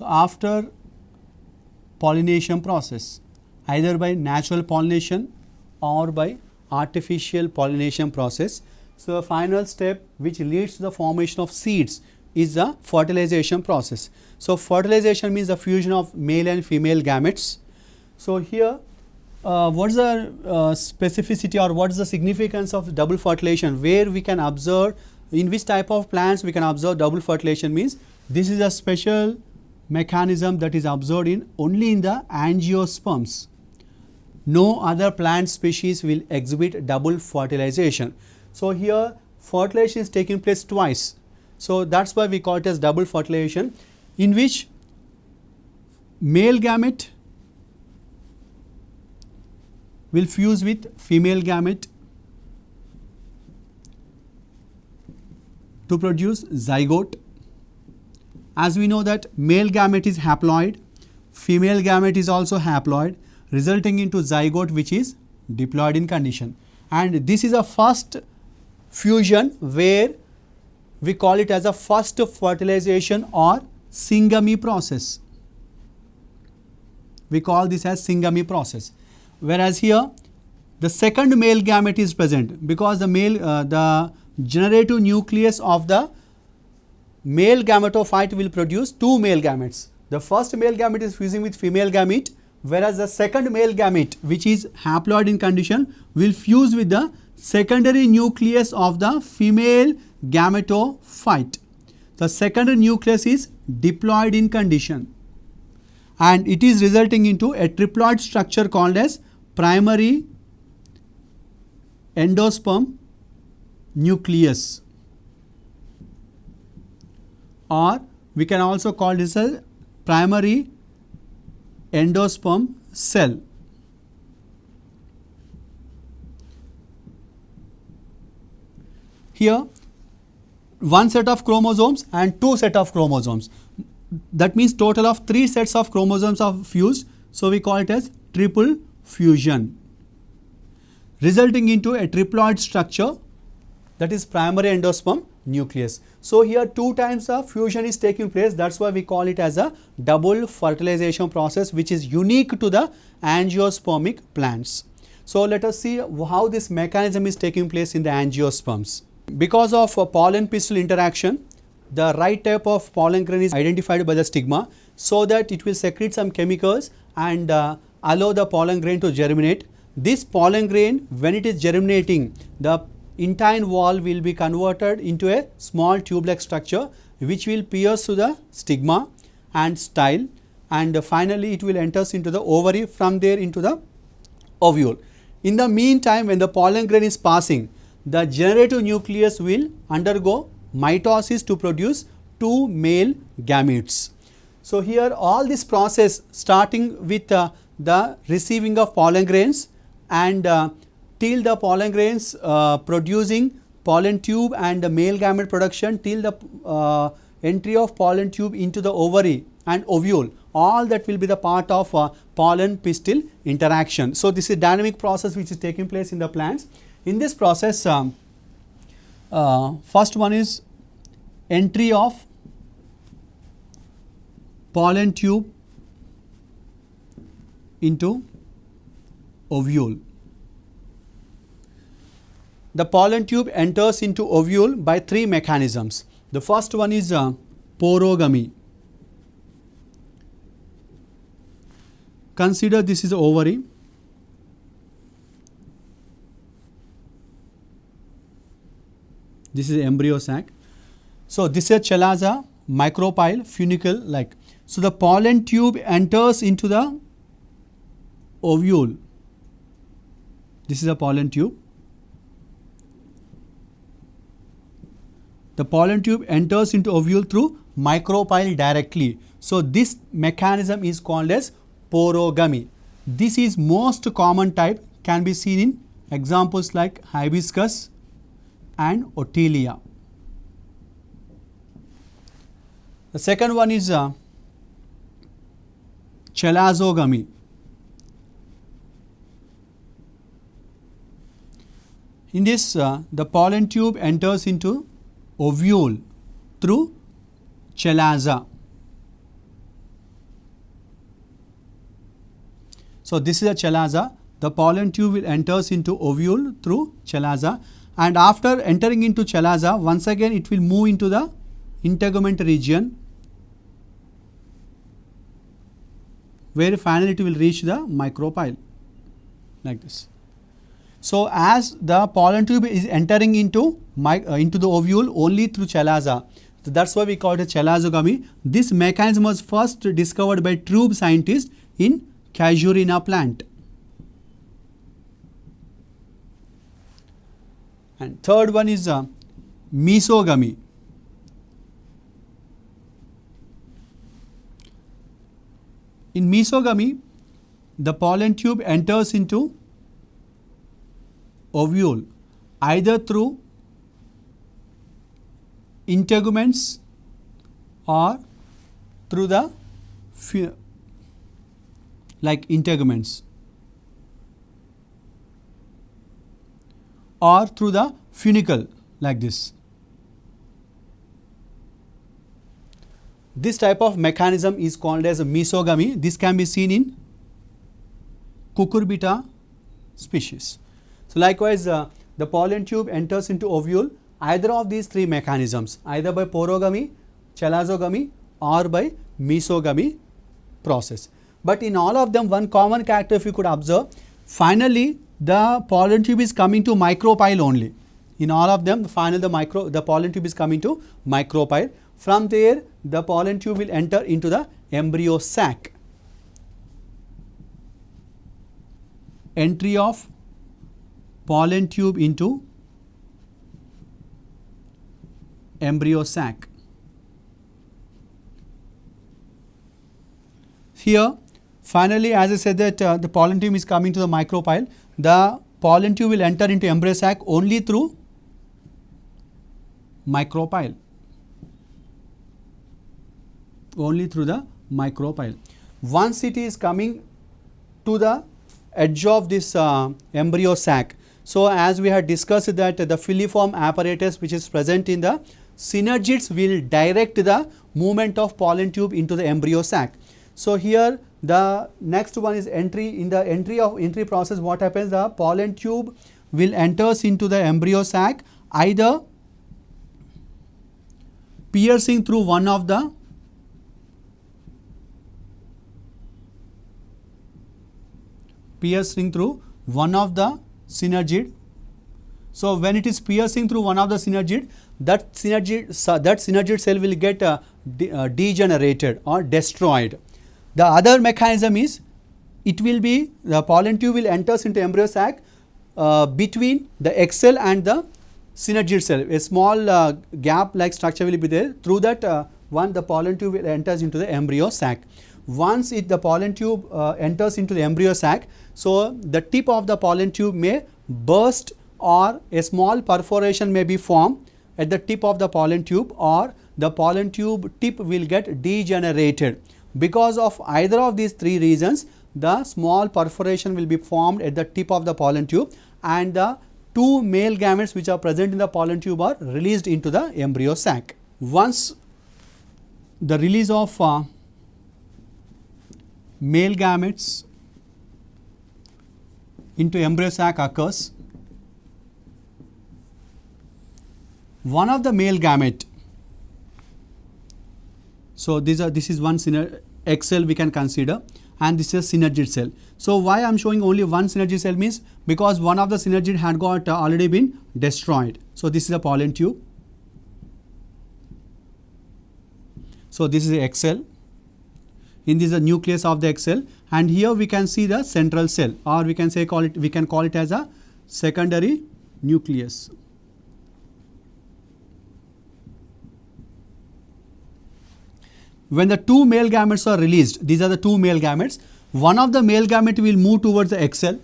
after pollination process, either by natural pollination or by artificial pollination process. So, the final step which leads to the formation of seeds is the fertilization process. So, fertilization means the fusion of male and female gametes. So, here what is the specificity or what is the significance of double fertilization, where we can observe, in which type of plants we can observe double fertilization means this is a special mechanism that is observed in only in the angiosperms. No other plant species will exhibit double fertilization. So, here fertilization is taking place twice. So, that is why we call it as double fertilization, in which male gamete will fuse with female gamete to produce zygote. As we know that male gamete is haploid, female gamete is also haploid, resulting into zygote which is diploid in condition. And this is a first fusion where we call it as a first fertilization or syngamy process. We call this as syngamy process. Whereas here the second male gamete is present, because the generative nucleus of the male gametophyte will produce two male gametes. The first male gamete is fusing with female gamete, whereas the second male gamete, which is haploid in condition, will fuse with the secondary nucleus of the female gametophyte. The secondary nucleus is diploid in condition, and it is resulting into a triploid structure called as primary endosperm nucleus, or we can also call this a primary endosperm cell. Here one set of chromosomes and two set of chromosomes, that means total of 3 sets of chromosomes are fused. So, we call it as triple fusion, resulting into a triploid structure, that is primary endosperm nucleus. So, here 2 times of fusion is taking place, that is why we call it as a double fertilization process, which is unique to the angiospermic plants. So, let us see how this mechanism is taking place in the angiosperms. Because of pollen pistil interaction, the right type of pollen grain is identified by the stigma, so that it will secrete some chemicals and allow the pollen grain to germinate. This pollen grain, when it is germinating, the intine wall will be converted into a small tube-like structure which will pierce to the stigma and style, and finally it will enters into the ovary, from there into the ovule. In the meantime, when the pollen grain is passing, the generative nucleus will undergo mitosis to produce 2 male gametes. So, here all this process starting with the receiving of pollen grains and till the pollen grains producing pollen tube and the male gamete production, till the entry of pollen tube into the ovary and ovule, all that will be the part of pollen pistil interaction. So, this is a dynamic process which is taking place in the plants. In this process, first one is entry of pollen tube into ovule. The pollen tube enters into ovule by 3 mechanisms. The first one is porogamy. Consider this is ovary. This is embryo sac. So, this is chalaza, micropyle, funicle like. So, the pollen tube enters into the ovule. This is a pollen tube. The pollen tube enters into ovule through micropyle directly. So, this mechanism is called as porogamy. This is most common type, can be seen in examples like hibiscus and otilia. The second one is chelazogamy. In this, the pollen tube enters into ovule through chalaza. So this is a chalaza. The pollen tube will enters into ovule through chalaza, and after entering into chalaza, once again it will move into the integument region, where finally it will reach the micropyle like this. So as the pollen tube is entering into the ovule only through chalaza, so that's why we call it a chalazogamy. This mechanism was first discovered by tube scientists in Casuarina plant. And third one is mesogamy. In mesogamy, the pollen tube enters into ovule either through integuments or through the integuments, or through the funicle like this. This type of mechanism is called as a mesogamy. This can be seen in Cucurbita species. So likewise, the pollen tube enters into ovule either of these three mechanisms, either by porogamy, chalazogamy, or by mesogamy process. But in all of them, one common character if you could observe, finally the pollen tube is coming to micropyle only. In all of them, finally the pollen tube is coming to micropyle. From there, the pollen tube will enter into the embryo sac. Entry of pollen tube into embryo sac. Here, finally, as I said that the pollen tube is coming to the micropyle, the pollen tube will enter into embryo sac only through micropyle. Only through the micropyle. Once it is coming to the edge of this embryo sac, so as we had discussed that the filiform apparatus which is present in the synergids will direct the movement of pollen tube into the embryo sac. So here the next one is entry. In the entry process, what happens, the pollen tube will enters into the embryo sac either piercing through one of the synergid. So when it is piercing through one of the synergid, that synergid cell will get degenerated or destroyed. The other mechanism is the pollen tube will enters into embryo sac between the egg cell and the synergid cell. A small gap like structure will be there. Through that the pollen tube will enters into the embryo sac. Once the pollen tube enters into the embryo sac, so the tip of the pollen tube may burst, or a small perforation may be formed at the tip of the pollen tube, or the pollen tube tip will get degenerated. Because of either of these three reasons, the small perforation will be formed at the tip of the pollen tube, and the two male gametes which are present in the pollen tube are released into the embryo sac. Once the release of male gametes into embryo sac occurs, one of the male gamete, so this is one egg cell we can consider, and this is a synergid cell. So why I am showing only one synergid cell means because one of the synergid had got already been destroyed. So this is a pollen tube. So this is the egg cell. In this is the nucleus of the egg cell, and here we can see the central cell, or we can call it as a secondary nucleus. When the two male gametes are released, these are the two male gametes, one of the male gamete will move towards the egg cell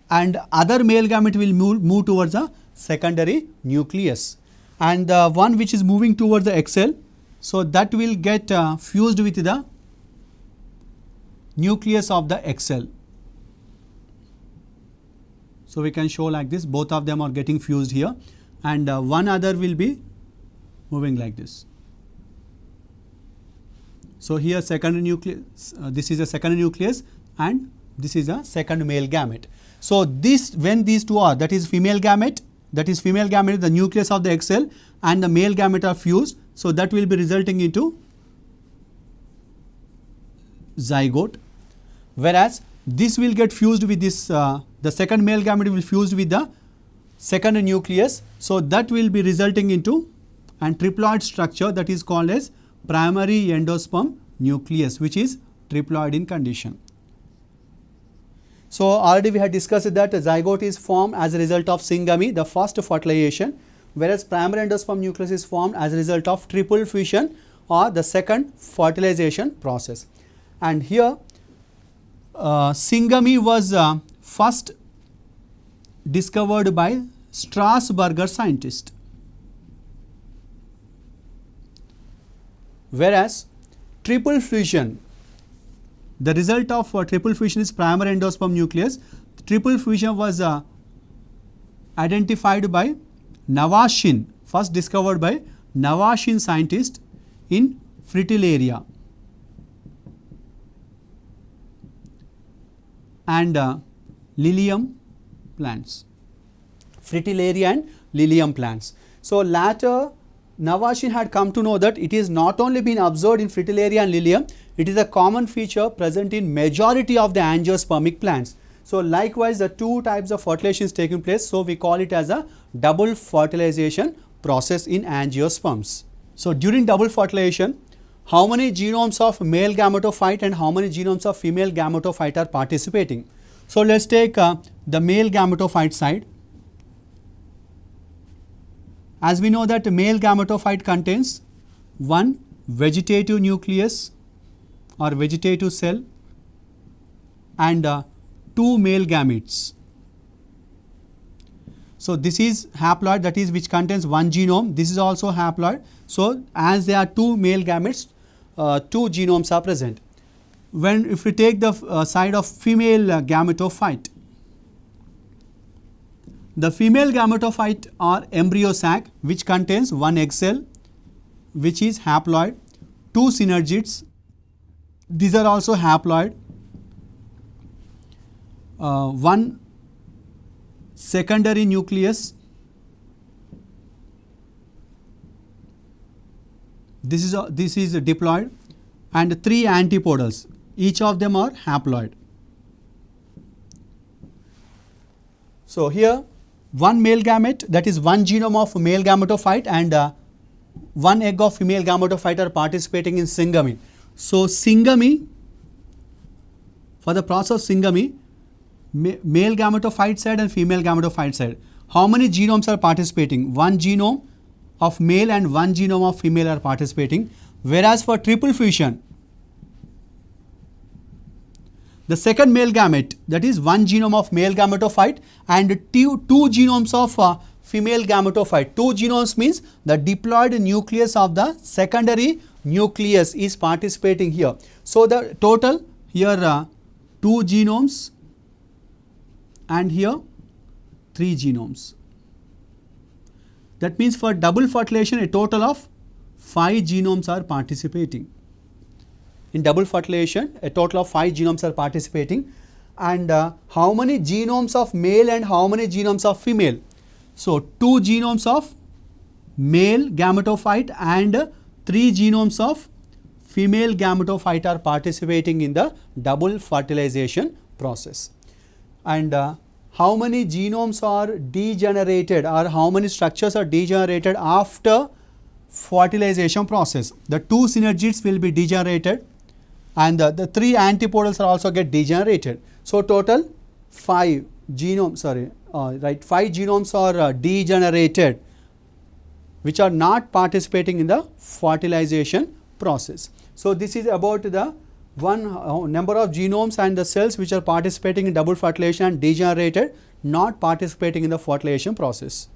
and other male gamete will move towards the secondary nucleus, and the one which is moving towards the egg cell, so that will get fused with the nucleus of the egg cell. So we can show like this, both of them are getting fused here, and one other will be moving like this. So here secondary nucleus, this is a secondary nucleus, and This is a second male gamete. So this, when these two are, that is female gamete, the nucleus of the egg cell, and the male gamete are fused. So that will be resulting into zygote. Whereas this will get fused with this, the second male gamete will fuse with the second nucleus. So that will be resulting into an triploid structure that is called as primary endosperm nucleus, which is triploid in condition. So already we had discussed that a zygote is formed as a result of syngamy, the first fertilization, whereas primary endosperm nucleus is formed as a result of triple fusion or the second fertilization process. And here syngamy was first discovered by Strasburger scientist, whereas triple fusion, the result of triple fusion is primary endosperm nucleus. Triple fusion was identified by Navashin, first discovered by Navashin scientist in Fritillaria and Lilium plants. Fritillaria and Lilium plants. So later Navashin had come to know that it is not only been observed in Fritillaria and Lilium, it is a common feature present in majority of the angiospermic plants. So likewise the two types of fertilization is taking place, so we call it as a double fertilization process in angiosperms. So during double fertilization, how many genomes of male gametophyte and how many genomes of female gametophyte are participating? So let us take the male gametophyte side. As we know that male gametophyte contains one vegetative nucleus or vegetative cell and two male gametes. So this is haploid, that is which contains one genome. This is also haploid. So as there are two male gametes, two genomes are present. When if we take the side of female gametophyte, the female gametophyte are embryo sac which contains one egg cell which is haploid, two synergids, these are also haploid, one secondary nucleus, this is diploid, and three antipodals, each of them are haploid. So here one male gamete, that is one genome of male gametophyte, and one egg of female gametophyte are participating in syngamy. So syngamy, for the process of syngamy, male gametophyte side and female gametophyte side, how many genomes are participating? One genome of male and one genome of female are participating, whereas for triple fusion, the second male gamete, that is one genome of male gametophyte and two genomes of female gametophyte. Two genomes means the diploid nucleus of the secondary nucleus is participating here. So the total here two genomes and here three genomes. That means for double fertilization a total of 5 genomes are participating. In double fertilization a total of 5 genomes are participating, and how many genomes of male and how many genomes of female? So 2 genomes of male gametophyte and 3 genomes of female gametophyte are participating in the double fertilization process. And how many genomes are degenerated, or how many structures are degenerated after fertilization process? The 2 synergids will be degenerated and the 3 antipodals are also get degenerated. So total 5 genomes, 5 genomes are degenerated, which are not participating in the fertilization process. So this is about the number of genomes and the cells which are participating in double fertilization and degenerated, not participating in the fertilization process.